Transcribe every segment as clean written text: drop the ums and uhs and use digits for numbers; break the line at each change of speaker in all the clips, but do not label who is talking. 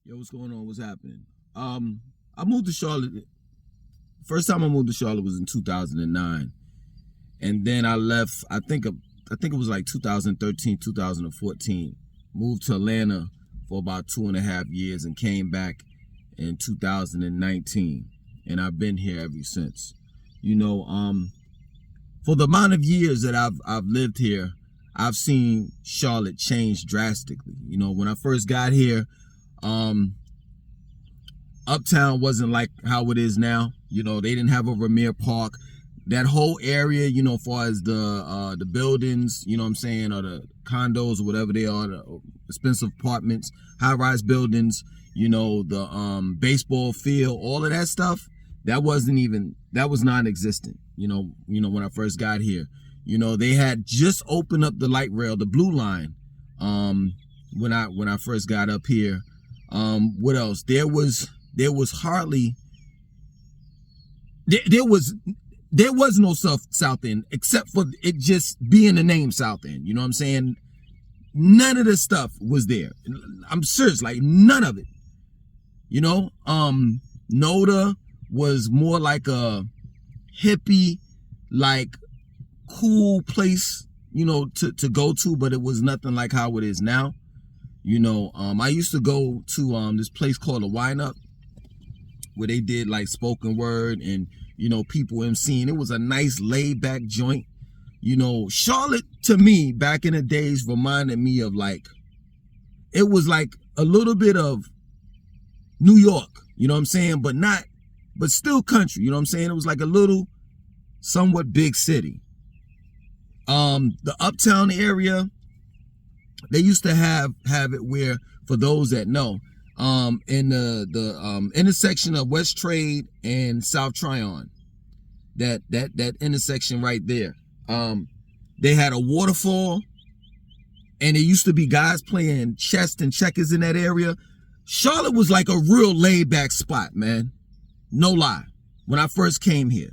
Yo, what's going on? What's happening? I moved to Charlotte. First time I moved to Charlotte was in 2009, and then I left. I think it was like 2013, 2014. Moved to Atlanta for about 2.5 years and came back in 2019, and I've been here ever since. You know, for the amount of years that I've lived here, I've seen Charlotte change drastically. You know, when I first got here, Uptown wasn't like how it is now. You know, they didn't have a Vermeer Park. That whole area, you know, as far as the buildings, you know what I'm saying, or the condos or whatever they are, the expensive apartments, high-rise buildings, you know, the baseball field, all of that stuff, that was non-existent. You know, when I first got here. You know, they had just opened up the light rail, the blue line, when I first got up here. What else? There was no South End, except for it just being the name South End. You know what I'm saying? None of the stuff was there. I'm serious, like none of it. You know, Noda was more like a hippie, like cool place, you know, to go to, but it was nothing like how it is now. You know, I used to go to this place called a Wine Up, where they did like spoken word and, you know, people emceeing. It was a nice laid back joint. You know, Charlotte to me back in the days reminded me of like, it was like a little bit of New York, you know what I'm saying? But still country, you know what I'm saying? It was like a little somewhat big city. The Uptown area, they used to have it where, for those that know, in the intersection of West Trade and South Tryon, that intersection right there, they had a waterfall, and there used to be guys playing chess and checkers in that area. Charlotte was like a real laid back spot, man. No lie. When I first came here,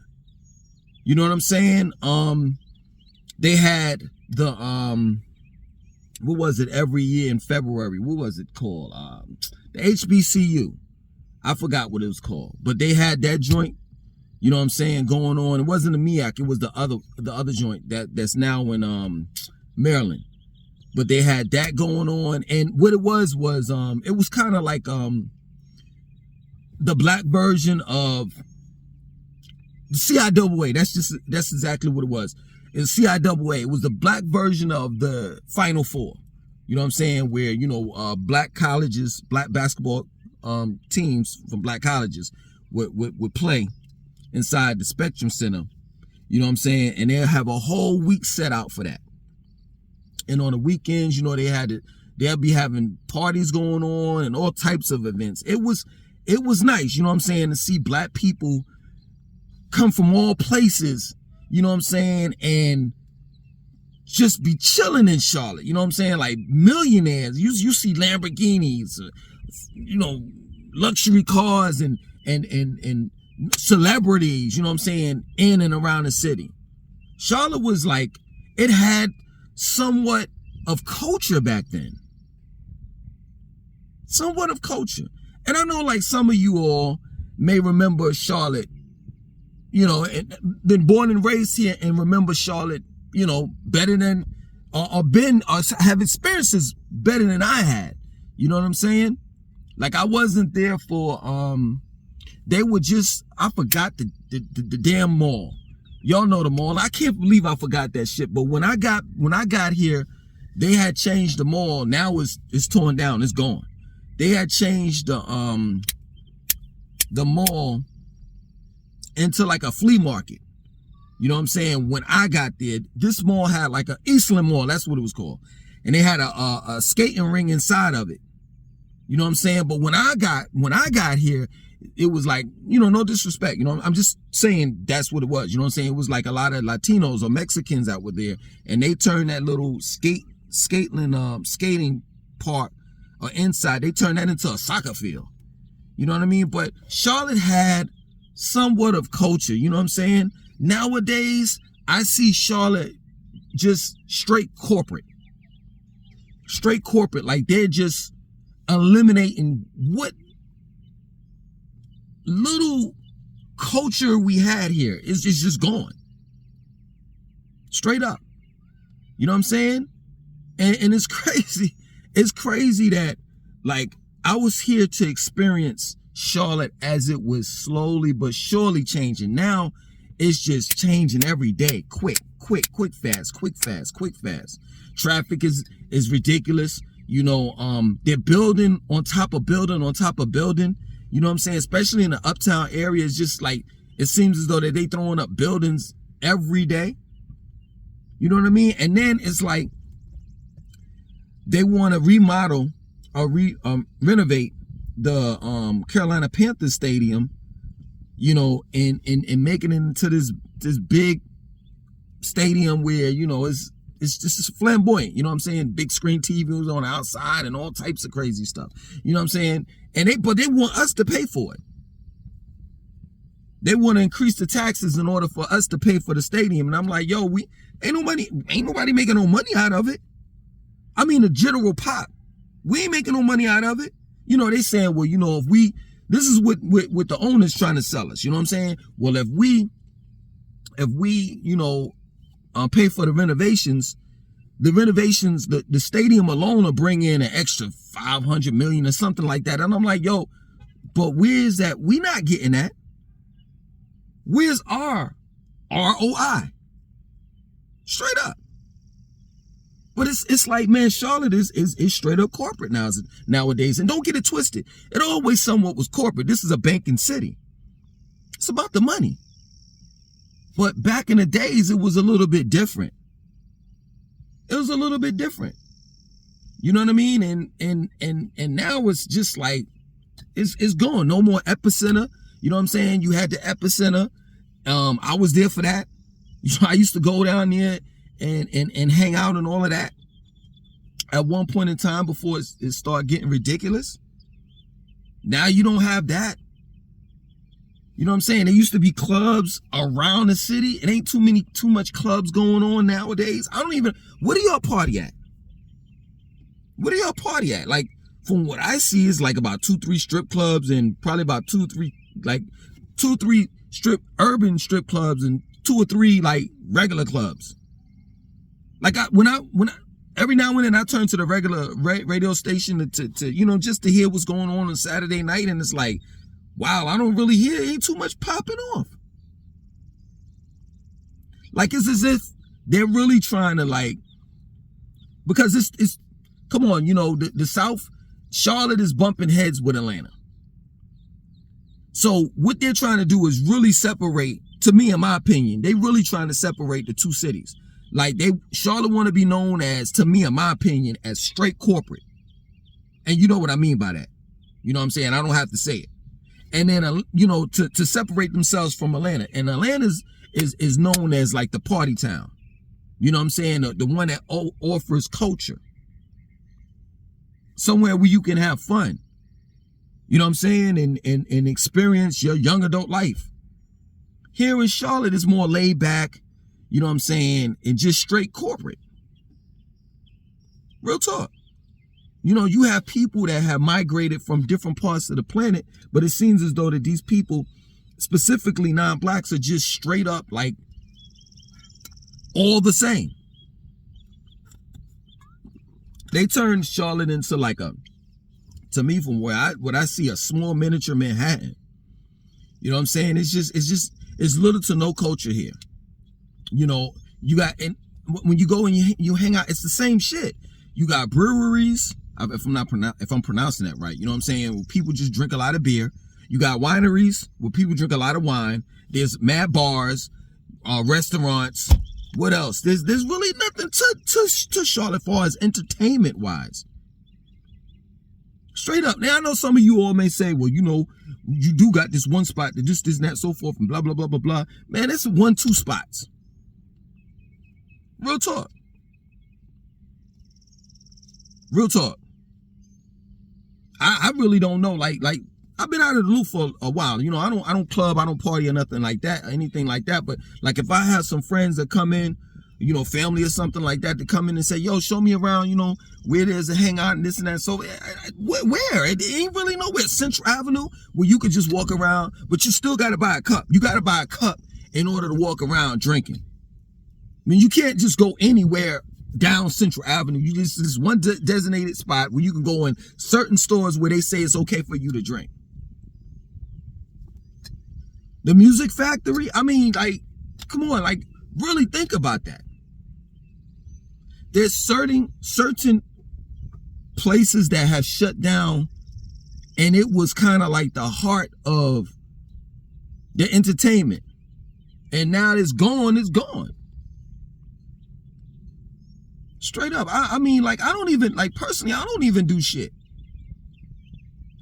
you know what I'm saying? They had the what was it, every year in February? What was it called? The HBCU. I forgot what it was called, but they had that joint, you know what I'm saying, going on. It wasn't the MEAC, it was the other joint that's now in Maryland. But they had that going on, and what it was it was kind of like the black version of the CIAA. That's exactly what it was. It's CIAA. It was the black version of the Final Four. You know what I'm saying? Where, you know, black colleges, black basketball teams from black colleges would play inside the Spectrum Center. You know what I'm saying? And they'll have a whole week set out for that. And on the weekends, you know, they'll be having parties going on and all types of events. It was nice, you know what I'm saying, to see black people come from all places, you know what I'm saying, and just be chilling in Charlotte, you know what I'm saying, like millionaires. You see Lamborghinis, you know, luxury cars and celebrities, you know what I'm saying, in and around the city. Charlotte was like, it had somewhat of culture back then. Somewhat of culture. And I know like some of you all may remember Charlotte, you know, and been born and raised here and remember Charlotte, you know, better than, or have experiences better than I had. You know what I'm saying? Like I wasn't there for, they were just, I forgot the damn mall. Y'all know the mall. I can't believe I forgot that shit. But when I got here, they had changed the mall. Now it's torn down. It's gone. They had changed the mall into like a flea market. You know what I'm saying? When I got there, this mall had like a Eastland Mall. That's what it was called. And they had a skating ring inside of it. You know what I'm saying? But when I got here, it was like, you know, no disrespect, you know, I'm just saying that's what it was. You know what I'm saying? It was like a lot of Latinos or Mexicans that were there, and they turned that little skating park or inside, they turned that into a soccer field. You know what I mean? But Charlotte had somewhat of culture, you know what I'm saying? Nowadays, I see Charlotte just straight corporate. Like they're just eliminating what little culture we had here. It's just gone. Straight up. You know what I'm saying? And it's crazy. It's crazy that, like, I was here to experience Charlotte as it was slowly but surely changing. Now it's just changing every day. Quick, fast. Traffic is ridiculous. You know, they're building on top of building on top of building. You know what I'm saying? Especially in the Uptown area, it's just like, it seems as though that they throwing up buildings every day. You know what I mean? And then it's like they want to remodel or renovate the Carolina Panthers stadium, you know, and make it into this big stadium where, you know, it's just flamboyant. You know what I'm saying? Big screen TVs on the outside and all types of crazy stuff. You know what I'm saying? But they want us to pay for it. They want to increase the taxes in order for us to pay for the stadium. And I'm like, yo, ain't nobody making no money out of it. I mean, the general pop, we ain't making no money out of it. You know, they saying, well, you know, this is what the owner's trying to sell us. You know what I'm saying? Well, if we, you know, pay for the renovations, the stadium alone will bring in an extra $500 million or something like that. And I'm like, yo, but where's that? We not getting that. Where's our ROI? Straight up. But it's like, man, Charlotte is straight up corporate nowadays. And don't get it twisted. It always somewhat was corporate. This is a banking city. It's about the money. But back in the days, it was a little bit different. It was a little bit different. You know what I mean? And now it's just like, it's gone. No more epicenter. You know what I'm saying? You had the epicenter. I was there for that. I used to go down there and hang out and all of that at one point in time before it started getting ridiculous. Now you don't have that. You know what I'm saying? There used to be clubs around the city. It ain't too much clubs going on nowadays. What do y'all party at? What do y'all party at? Like, from what I see, is like about 2-3 strip clubs and probably about 2-3 urban strip clubs and 2 or 3 like regular clubs. Like when I every now and then I turn to the regular radio station to you know, just to hear what's going on Saturday night, and it's like, wow, I don't really hear, ain't too much popping off. Like, it's as if they're really trying to, like, because it's come on, you know, the South, Charlotte is bumping heads with Atlanta. So what they're trying to do is really separate, to me, in my opinion, they really trying to separate the two cities. Like, Charlotte want to be known as, to me, in my opinion, as straight corporate. And you know what I mean by that. You know what I'm saying? I don't have to say it. And then, you know, to separate themselves from Atlanta. And Atlanta is known as like the party town. You know what I'm saying? The one that offers culture. Somewhere where you can have fun. You know what I'm saying? And experience your young adult life. Here in Charlotte, it's more laid back. You know what I'm saying? And just straight corporate. Real talk. You know, you have people that have migrated from different parts of the planet, but it seems as though that these people, specifically non-blacks, are just straight up like all the same. They turned Charlotte into like to me, from what I see, a small miniature Manhattan. You know what I'm saying? It's little to no culture here. You know, you got, and when you go and you hang out, it's the same shit. You got breweries, if I'm pronouncing that right, you know what I'm saying, where people just drink a lot of beer. You got wineries where people drink a lot of wine. There's mad bars, restaurants. What else? There's really nothing to Charlotte as far as entertainment wise. Straight up. Now I know some of you all may say, well, you know, you do got this one spot that this and that, so forth, and blah blah blah blah blah. Man, it's 1-2 spots. Real talk. Real talk. I really don't know. Like I've been out of the loop for a while. You know, I don't club, I don't party or nothing like that, or anything like that. But like if I have some friends that come in, you know, family or something like that to come in and say, yo, show me around, you know, where there's a hangout and this and that. So where? It ain't really nowhere. Central Avenue where you could just walk around, but you still got to buy a cup. You got to buy a cup in order to walk around drinking. I mean, you can't just go anywhere down Central Avenue. You just, this one designated spot where you can go in certain stores where they say it's okay for you to drink. The Music Factory, I mean, like, come on, like, really think about that. There's certain places that have shut down, and it was kind of like the heart of the entertainment. And now it's gone, it's gone. Straight up. I mean, like, I don't even, like, personally, I don't even do shit.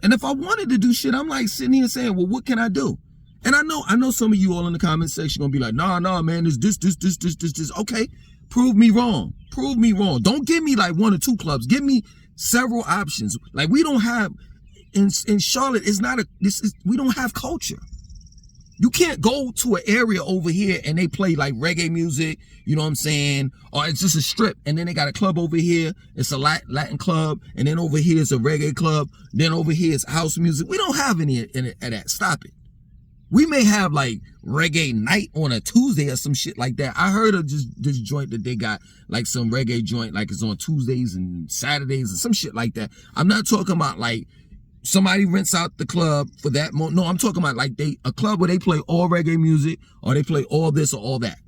And if I wanted to do shit, I'm like sitting here saying, well, what can I do? And I know some of you all in the comment section gonna be like, nah, man, it's this. Okay, prove me wrong. Prove me wrong. Don't give me like 1 or 2 clubs. Give me several options. Like, we don't have in Charlotte. We don't have culture. You can't go to an area over here and they play like reggae music, you know what I'm saying? Or it's just a strip, and then they got a club over here, it's a Latin club, and then over here it's a reggae club, then over here it's house music. We don't have any of that. Stop it. We may have like reggae night on a Tuesday or some shit like that. I heard of just this joint that they got, like some reggae joint, like it's on Tuesdays and Saturdays and some shit like that. I'm not talking about like somebody rents out the club for that. No, I'm talking about like a club where they play all reggae music, or they play all this or all that.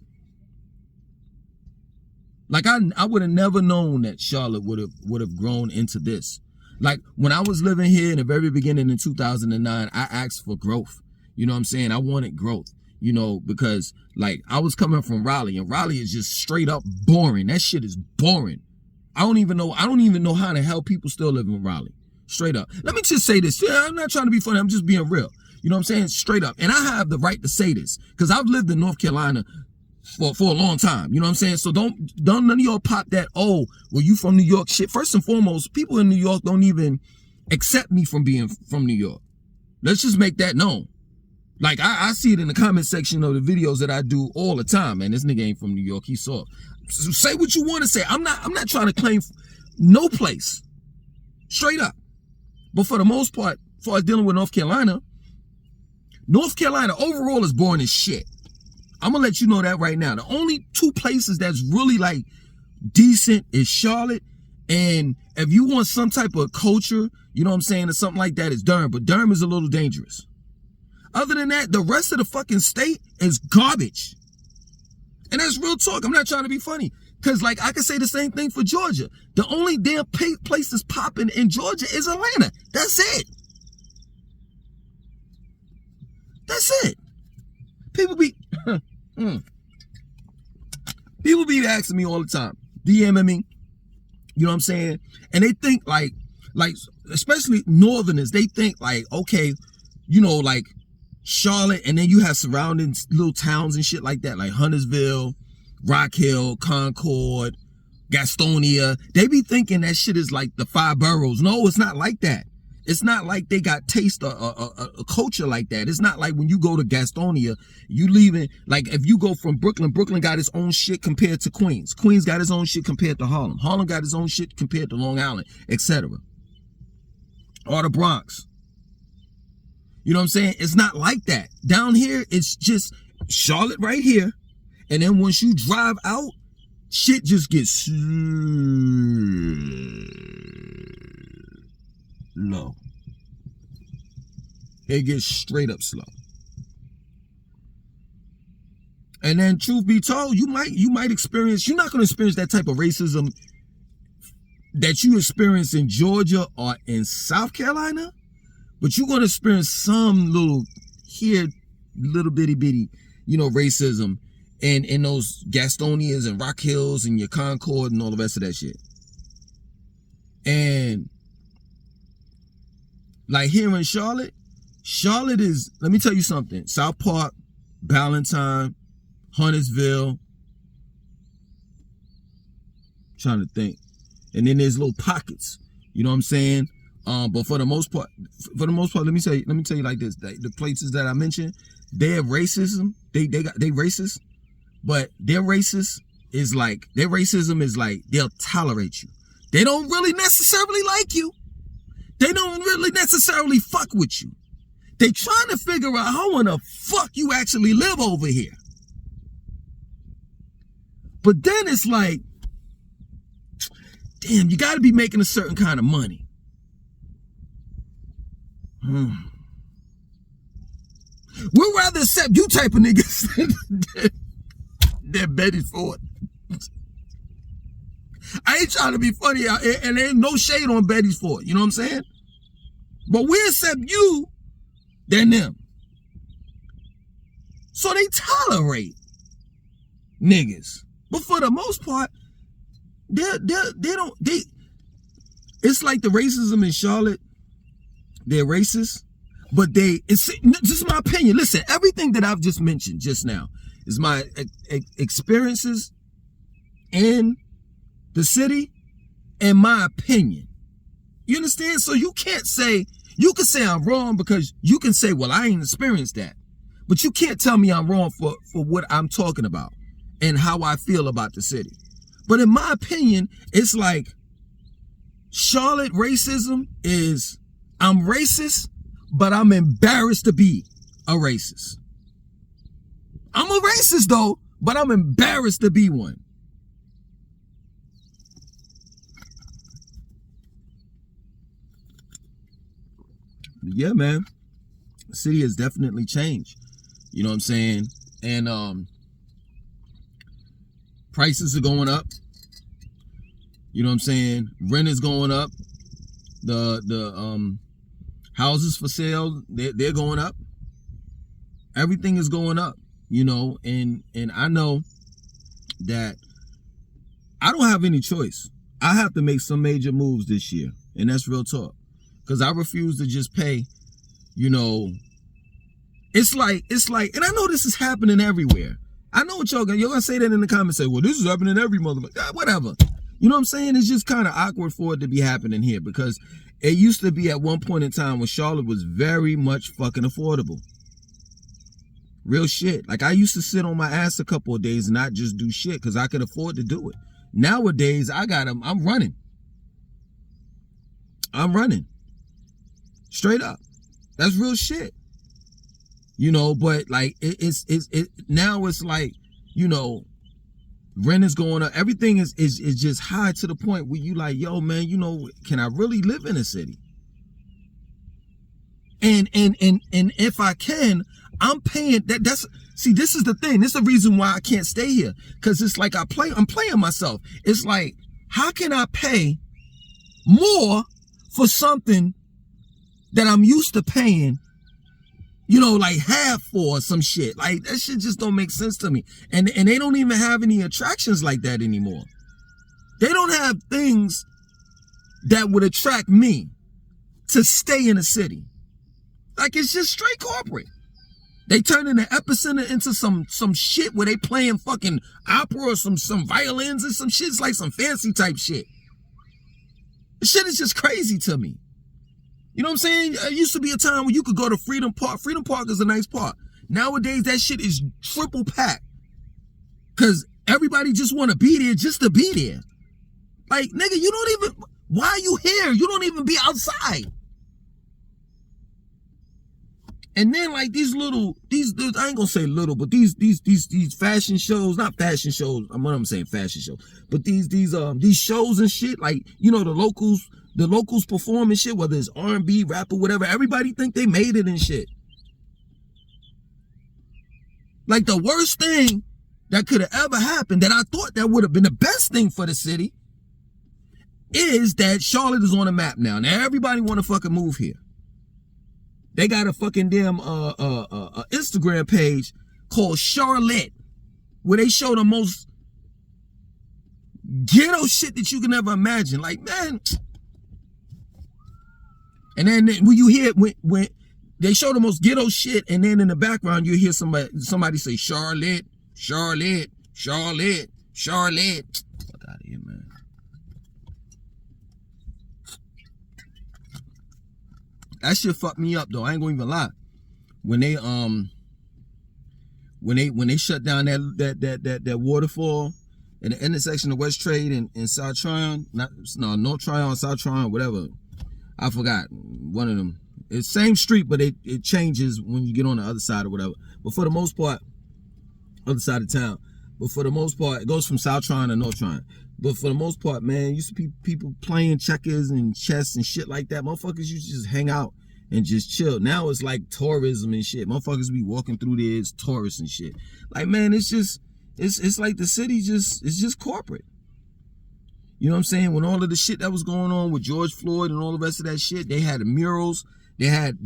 Like, I would have never known that Charlotte would have grown into this. Like, when I was living here in the very beginning in 2009, I asked for growth. You know what I'm saying? I wanted growth, you know, because like I was coming from Raleigh, and Raleigh is just straight up boring. That shit is boring. I don't even know how the hell people still live in Raleigh. Straight up. Let me just say this. Yeah, I'm not trying to be funny. I'm just being real. You know what I'm saying? Straight up. And I have the right to say this because I've lived in North Carolina for a long time. You know what I'm saying? So don't none of y'all pop that, oh, well, you from New York shit. First and foremost, people in New York don't even accept me from being from New York. Let's just make that known. Like, I see it in the comment section of the videos that I do all the time. Man, this nigga ain't from New York. He's soft. So say what you want to say. I'm not trying to claim no place. Straight up. But for the most part, as far as dealing with North Carolina overall is boring as shit. I'm going to let you know that right now. The only 2 places that's really like decent is Charlotte. And if you want some type of culture, you know what I'm saying, or something like that, is Durham. But Durham is a little dangerous. Other than that, the rest of the fucking state is garbage. And that's real talk. I'm not trying to be funny. Because, like, I can say the same thing for Georgia. The only damn place that's popping in Georgia is Atlanta. That's it. That's it. People be asking me all the time, DMing me, you know what I'm saying? And they think like especially Northerners, they think like, okay, you know, like Charlotte, and then you have surrounding little towns and shit like that, like Huntersville, Rock Hill, Concord, Gastonia. They be thinking that shit is like the 5 boroughs. No, it's not like that. It's not like they got taste or a culture like that. It's not like when you go to Gastonia, you leaving, like if you go from Brooklyn got its own shit compared to Queens. Queens got its own shit compared to Harlem. Harlem got its own shit compared to Long Island, etc. Or the Bronx. You know what I'm saying? It's not like that. Down here, it's just Charlotte right here. And then once you drive out, shit just gets slow. It gets straight up slow. And then truth be told, you might experience, you're not going to experience that type of racism that you experience in Georgia or in South Carolina, but you're going to experience some little bitty, you know, racism in those Gastonias and Rock Hills and your Concord and all the rest of that shit. And like here in Charlotte is, let me tell you something, South Park, Ballantyne, Huntersville, trying to think, and then there's little pockets, you know what I'm saying? But for the most part, let me tell you like this: the places that I mentioned, they have racism. They racist, but they're racist is like, their racism is like, they'll tolerate you. They don't really necessarily like you. They don't really necessarily fuck with you. They trying to figure out how in the fuck you actually live over here. But then it's like, damn, you got to be making a certain kind of money. We'd rather accept you type of niggas than Betty Ford. I ain't trying to be funny, and there ain't no shade on Betty Ford, you know what I'm saying? But we accept you than them. So they tolerate niggas. But for the most part, it's like the racism in Charlotte, they're racist, but this is my opinion. Listen, everything that I've just mentioned just now is my experiences in the city and my opinion. You understand? So you can say I'm wrong because you can say, well, I ain't experienced that. But you can't tell me I'm wrong for what I'm talking about and how I feel about the city. But in my opinion, it's like Charlotte racism is, I'm racist, but I'm embarrassed to be a racist. I'm a racist though, but I'm embarrassed to be one. Yeah, man. The city has definitely changed. You know what I'm saying? And prices are going up. You know what I'm saying? Rent is going up. The houses for sale, they're going up. Everything is going up, you know, and I know that I don't have any choice. I have to make some major moves this year, and that's real talk. Because I refuse to just pay, you know. It's like, and I know this is happening everywhere. I know what you're gonna say that in the comments, say, well, this is happening every motherfucker. Whatever. You know what I'm saying? It's just kind of awkward for it to be happening here because it used to be at one point in time when Charlotte was very much fucking affordable. Real shit. Like I used to sit on my ass a couple of days and not just do shit because I could afford to do it. Nowadays, I'm running. Straight up. That's real shit. You know, but like now it's like, you know, rent is going up. Everything is just high to the point where you like, yo, man, you know, can I really live in a city? And if I can, I'm paying see, this is the thing. This is the reason why I can't stay here. Cause it's like I'm playing myself. It's like, how can I pay more for something that I'm used to paying, you know, like half for some shit? Like that shit just don't make sense to me. And they don't even have any attractions like that anymore. They don't have things that would attract me to stay in a city. Like it's just straight corporate. They turn in the epicenter into some shit where they playing fucking opera or some violins and some shit. It's like some fancy type shit. The shit is just crazy to me. You know what I'm saying? It used to be a time when you could go to Freedom Park. Freedom Park is a nice park. Nowadays, that shit is triple packed. Because everybody just want to be there just to be there. Like, nigga, you don't even... Why are you here? You don't even be outside. And then, like, these I ain't gonna say little, but these fashion shows, not fashion shows, I'm saying fashion shows, but these shows and shit, like, you know, the locals performing shit, whether it's R&B, rap, or whatever, everybody think they made it and shit. Like, the worst thing that could have ever happened, that I thought that would have been the best thing for the city, is that Charlotte is on the map now. Now, everybody want to fucking move here. They got a fucking damn Instagram page called Charlotte, where they show the most ghetto shit that you can ever imagine. Like, man. And then when you hear when they show the most ghetto shit, and then in the background you hear somebody say Charlotte, Charlotte, Charlotte, Charlotte. Fuck out of here, man. That shit fucked me up though. I ain't gonna even lie. When they shut down that waterfall, in the intersection of West Trade and South Tryon, North Tryon, South Tryon, whatever. I forgot one of them. It's same street, but it changes when you get on the other side or whatever. But for the most part, other side of town. But for the most part, it goes from South Tryon to North Tryon. But for the most part, man, used to be people playing checkers and chess and shit like that. Motherfuckers used to just hang out and just chill. Now it's like tourism and shit. Motherfuckers be walking through there as tourists and shit. Like, man, it's just, it's like the city it's just corporate. You know what I'm saying? When all of the shit that was going on with George Floyd and all the rest of that shit, they had the murals. They had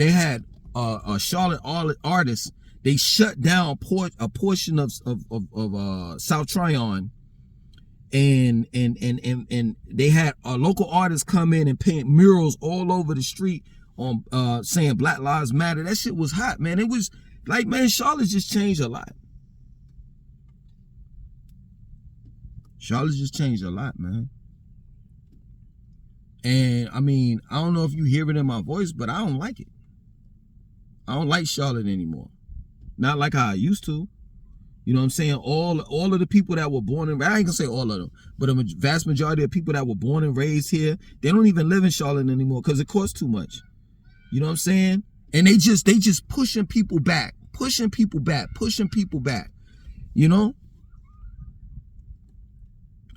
Charlotte artists. They shut down a portion of South Tryon, and they had local artists come in and paint murals all over the street on saying Black Lives Matter. That shit was hot, man. It was like, man, Charlotte just changed a lot. Charlotte just changed a lot, man. And I mean, I don't know if you hear it in my voice, but I don't like it. I don't like Charlotte anymore. Not like how I used to. You know what I'm saying? All of the people that were born and I ain't gonna say all of them, but a vast majority of people that were born and raised here, they don't even live in Charlotte anymore because it costs too much. You know what I'm saying? And they just pushing people back. You know?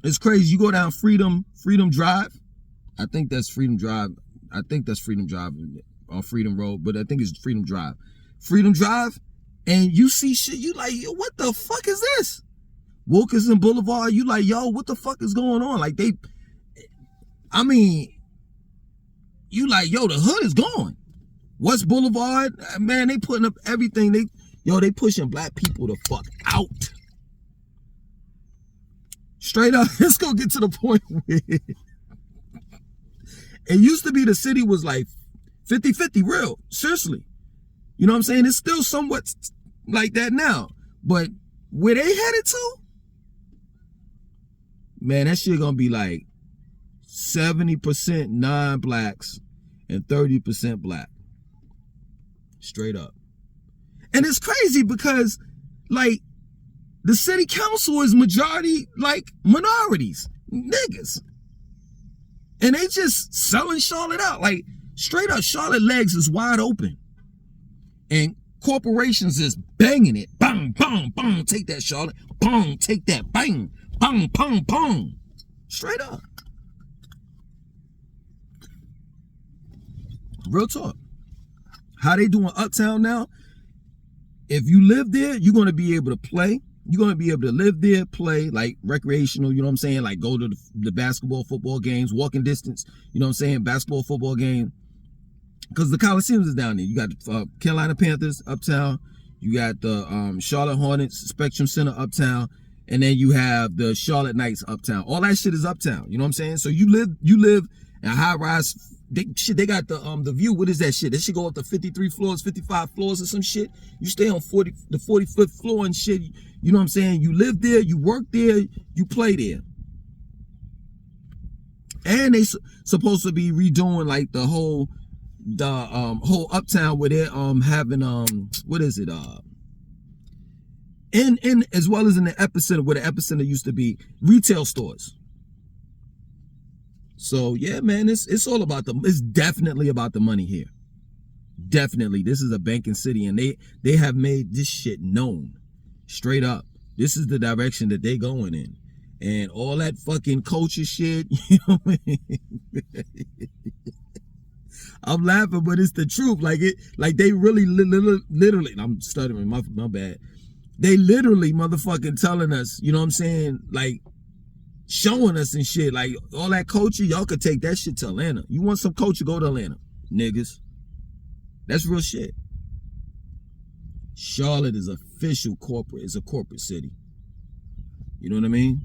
It's crazy. You go down Freedom Drive. I think that's Freedom Drive. On Freedom Road, but I think it's Freedom Drive. Freedom Drive, and you see shit, you like, yo, what the fuck is this? Wilkinson Boulevard, you like, yo, what the fuck is going on? Like you like, yo, the hood is gone. West Boulevard, man, they putting up everything. They pushing black people the fuck out. Straight up, let's go get to the point where it used to be the city was like 50-50 real, seriously. You know what I'm saying? It's still somewhat like that now. But where they headed to, man, that shit gonna be like 70% non-blacks and 30% black. Straight up. And it's crazy because, like, the city council is majority, like, minorities, niggas. And they just selling Charlotte out. Like, straight up, Charlotte legs is wide open. And corporations is banging it. Bang, bang, bang. Take that, Charlotte. Bang, take that. Bang, bang, bang, bang. Straight up. Real talk. How they doing Uptown now? If you live there, you're going to be able to play. You're going to be able to live there, play, like recreational, you know what I'm saying? Like go to the basketball, football games, walking distance, you know what I'm saying? Basketball, football game. Because the Coliseums is down there. You got the Carolina Panthers, Uptown. You got the Charlotte Hornets, Spectrum Center, Uptown. And then you have the Charlotte Knights, Uptown. All that shit is Uptown, you know what I'm saying? So you live in a high-rise, they got the view. What is that shit? That shit go up to 53 floors, 55 floors or some shit. You stay on the 45th floor and shit. You know what I'm saying? You live there, you work there, you play there. And they supposed to be redoing like the whole Uptown where they're having what is it? In as well as in the epicenter where the epicenter used to be, retail stores. So yeah, man, it's all about it's definitely about the money here. Definitely. This is a banking city and they have made this shit known. Straight up. This is the direction that they going in. And all that fucking culture shit, you know what I mean? I'm laughing, but it's the truth. Like they really literally, I'm stuttering, my bad. They literally motherfucking telling us, you know what I'm saying? Like showing us and shit. Like all that culture, y'all could take that shit to Atlanta. You want some culture, go to Atlanta, niggas. That's real shit. Charlotte is official corporate. It's a corporate city. You know what I mean?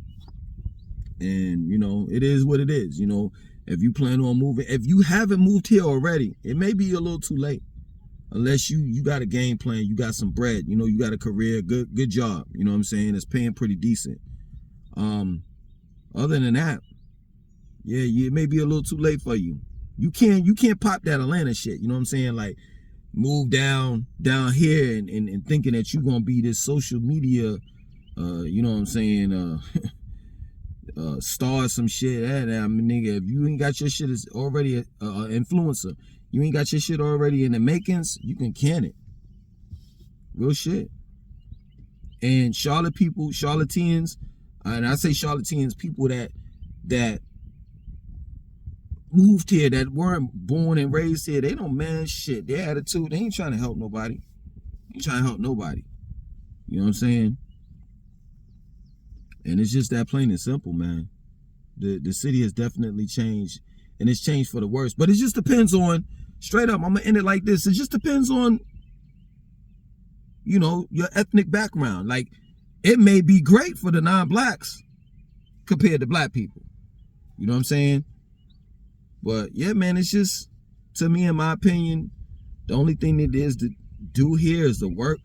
And, you know, it is what it is. You know, if you plan on moving, if you haven't moved here already, it may be a little too late. Unless you got a game plan, you got some bread, you know, you got a career, good job. You know what I'm saying? It's paying pretty decent. Other than that, yeah, it may be a little too late for you. You can't pop that Atlanta shit. You know what I'm saying? Like, move down here and thinking that you're gonna be this social media you know what I'm saying, start some shit. I mean, nigga, if you ain't got your shit as already a influencer, you ain't got your shit already in the makings, you can can it. Real shit. And Charlotte people, charlatans, and I say charlatans, people that moved here, that weren't born and raised here, they don't man shit. Their attitude, they ain't trying to help nobody. They ain't trying to help nobody. You know what I'm saying? And it's just that plain and simple, man. The city has definitely changed, and it's changed for the worse. But it just depends on, straight up, I'm gonna end it like this. It just depends on, you know, your ethnic background. Like, it may be great for the non-blacks compared to black people. You know what I'm saying? But yeah, man, it's just, to me, in my opinion, the only thing that is to do here is to work.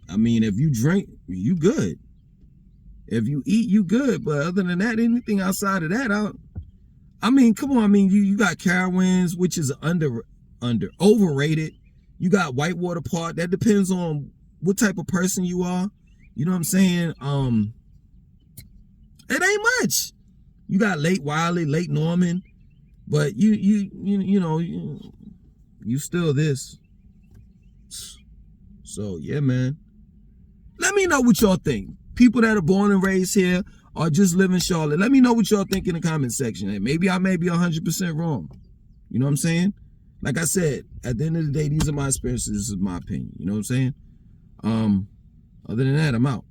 I mean, if you drink, you good. If you eat, you good. But other than that, anything outside of that, I mean, come on. I mean, you got Carowinds, which is overrated. You got Whitewater Park. That depends on what type of person you are. You know what I'm saying? It ain't much. You got Lake Wiley, Lake Norman, but you know, you still this. So yeah, man. Let me know what y'all think. People that are born and raised here or just live in Charlotte, let me know what y'all think in the comment section. And maybe I may be 100% wrong. You know what I'm saying? Like I said, at the end of the day, these are my experiences. This is my opinion. You know what I'm saying? Other than that, I'm out.